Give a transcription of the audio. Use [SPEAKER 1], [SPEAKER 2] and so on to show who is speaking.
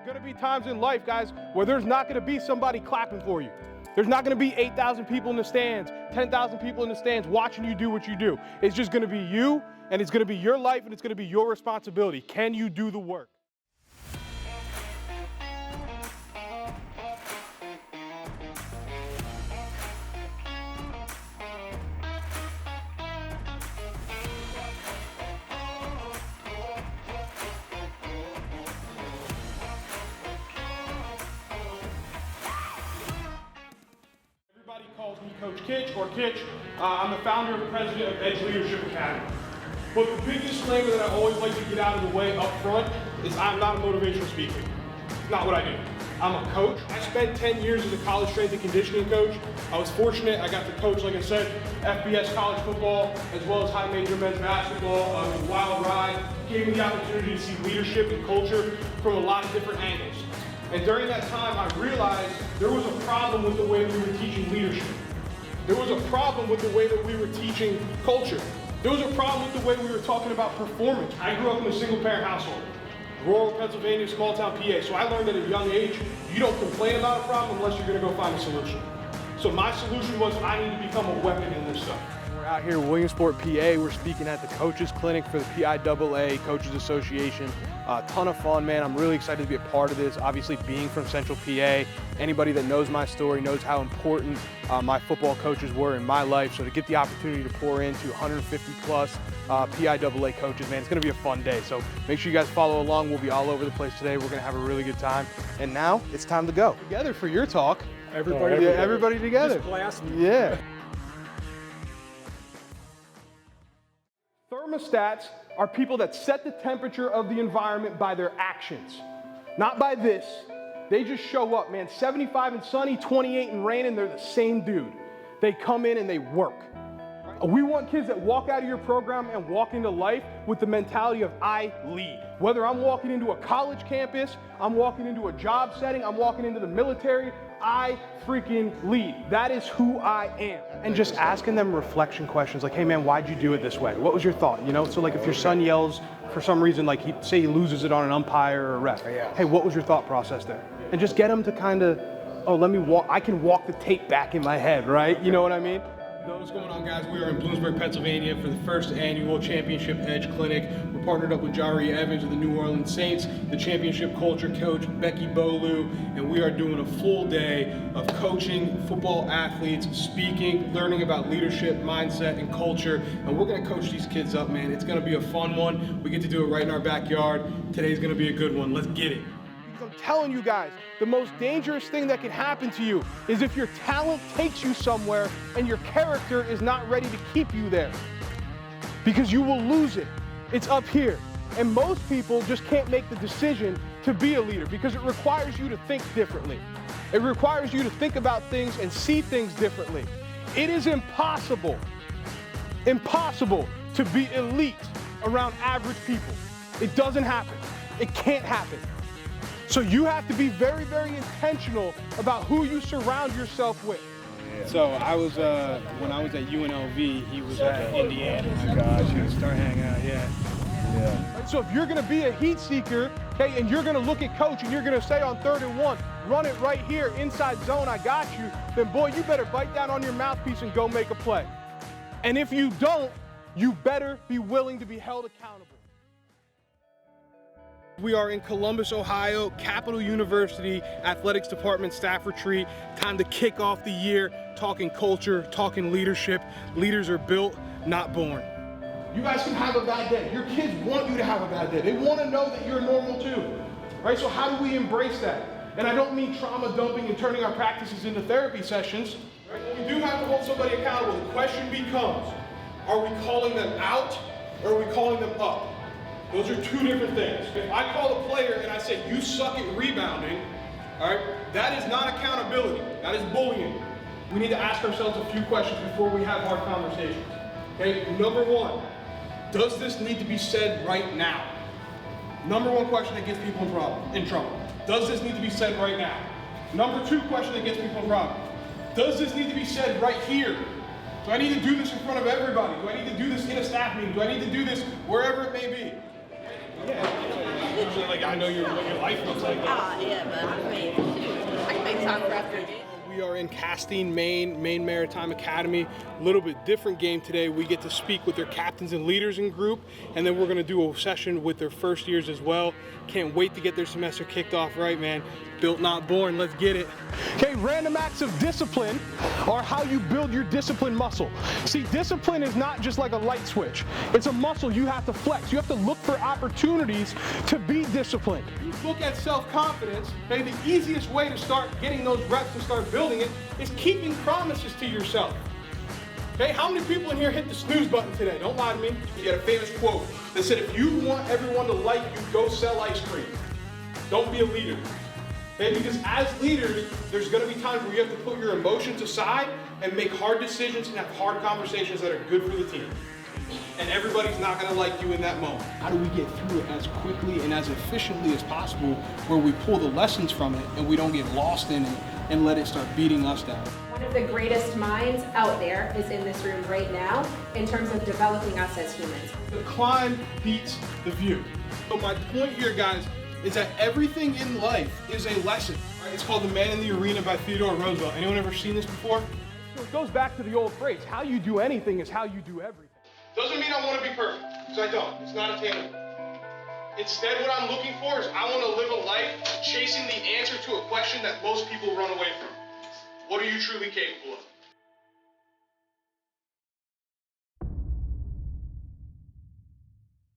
[SPEAKER 1] There's going to be times in life, guys, where there's not going to be somebody clapping for you. There's not going to be 8,000 people in the stands, 10,000 people in the stands watching you do what you do. It's just going to be you, and it's going to be your life, and it's going to be your responsibility. Can you do the work? Everybody calls me Coach Kitch or Kitch. I'm the founder and president of Edge Leadership Academy. But the big disclaimer that I always like to get out of the way up front is I'm not a motivational speaker. It's not what I do. I'm a coach. I spent 10 years as a college strength and conditioning coach. I was fortunate. I got to coach, like I said, FBS college football, as well as high major men's basketball. It was a wild ride. Gave me the opportunity to see leadership and culture from a lot of different angles. And during that time, I realized there was a problem with the way we were teaching leadership. There was a problem with the way that we were teaching culture. There was a problem with the way we were talking about performance. I grew up in a single-parent household, rural Pennsylvania, small-town PA. So I learned at a young age, you don't complain about a problem unless you're going to go find a solution. So my solution was I need to become a weapon in this stuff. We're out here in Williamsport, PA. We're speaking at the Coaches Clinic for the PIAA Coaches Association. A ton of fun, man. I'm really excited to be a part of this. Obviously, being from Central PA, anybody that knows my story knows how important my football coaches were in my life. So to get the opportunity to pour into 150 plus PIAA coaches, man, it's going to be a fun day. So make sure you guys follow along. We'll be all over the place today. We're going to have a really good time. And now it's time to go. Together for your talk. Everybody together.
[SPEAKER 2] This class.
[SPEAKER 1] Yeah. Thermostats are people that set the temperature of the environment by their actions, not by this. They just show up, man. 75 and sunny, 28 and raining, they're the same dude. They come in and they work. We want kids that walk out of your program and walk into life with the mentality of I lead. Whether I'm walking into a college campus, I'm walking into a job setting, I'm walking into the military, I freaking lead. That is who I am. And just asking them reflection questions like, hey man, why'd you do it this way? What was your thought? You know, so like if your son yells for some reason, like say he loses it on an umpire or a ref, hey, what was your thought process there? And just get them to kind of, oh, let me walk, I can walk the tape back in my head, right? You know what I mean? What's going on, guys? We are in Bloomsburg, Pennsylvania for the first annual Championship Edge Clinic. We're partnered up with Jari Evans of the New Orleans Saints, the championship culture coach, Becky Bolu, and we are doing a full day of coaching football athletes, speaking, learning about leadership, mindset, and culture. And we're gonna coach these kids up, man. It's gonna be a fun one. We get to do it right in our backyard. Today's gonna be a good one. Let's get it. I'm telling you guys, the most dangerous thing that can happen to you is if your talent takes you somewhere and your character is not ready to keep you there. Because you will lose it. It's up here. And most people just can't make the decision to be a leader because it requires you to think differently. It requires you to think about things and see things differently. It is impossible to be elite around average people. It doesn't happen. It can't happen. So you have to be very, very intentional about who you surround yourself with.
[SPEAKER 3] So I was, when I was at UNLV, he was at Indiana. Oh my gosh, you start hanging out, yeah.
[SPEAKER 1] So if you're gonna be a heat seeker, okay, and you're gonna look at coach and you're gonna say on 3rd and 1, run it right here, inside zone, I got you, then boy, you better bite down on your mouthpiece and go make a play. And if you don't, you better be willing to be held accountable. We are in Columbus, Ohio, Capital University Athletics Department staff retreat. Time to kick off the year, talking culture, talking leadership. Leaders are built, not born. You guys can have a bad day. Your kids want you to have a bad day. They want to know that you're normal too, right? So how do we embrace that? And I don't mean trauma dumping and turning our practices into therapy sessions. Right? We do have to hold somebody accountable. The question becomes, are we calling them out or are we calling them up? Those are two different things. If I call a player and I say, you suck at rebounding, all right, that is not accountability. That is bullying. We need to ask ourselves a few questions before we have hard conversations. Okay, number one, does this need to be said right now? Number one question that gets people in trouble. Does this need to be said right now? Number two question that gets people in trouble. Does this need to be said right here? Do I need to do this in front of everybody? Do I need to do this in a staff meeting? Do I need to do this wherever it may be? Yeah. personally, like I know what your life looks like.
[SPEAKER 2] Yeah, but I mean, I can make time for after a game.
[SPEAKER 1] We are in Castine, Maine Maritime Academy. A little bit different game today. We get to speak with their captains and leaders in group, and then we're gonna do a session with their first years as well. Can't wait to get their semester kicked off right, man. Built, not born, let's get it. Okay, random acts of discipline are how you build your discipline muscle. See, discipline is not just like a light switch. It's a muscle you have to flex. You have to look for opportunities to be disciplined. You look at self-confidence, okay, the easiest way to start getting those reps and start building it is keeping promises to yourself. Okay, how many people in here hit the snooze button today? Don't lie to me. You had a famous quote that said, if you want everyone to like you, go sell ice cream. Don't be a leader. Okay, because as leaders, there's gonna be times where you have to put your emotions aside and make hard decisions and have hard conversations that are good for the team. And everybody's not gonna like you in that moment. How do we get through it as quickly and as efficiently as possible where we pull the lessons from it and we don't get lost in it and let it start beating us down?
[SPEAKER 4] One of the greatest minds out there is in this room right now in terms of developing us as humans.
[SPEAKER 1] The climb beats the view. So my point here, guys, is that everything in life is a lesson. Right? It's called The Man in the Arena by Theodore Roosevelt. Anyone ever seen this before? So it goes back to the old phrase, how you do anything is how you do everything. Doesn't mean I want to be perfect, because I don't. It's not attainable. Instead, what I'm looking for is I want to live a life chasing the answer to a question that most people run away from. What are you truly capable of?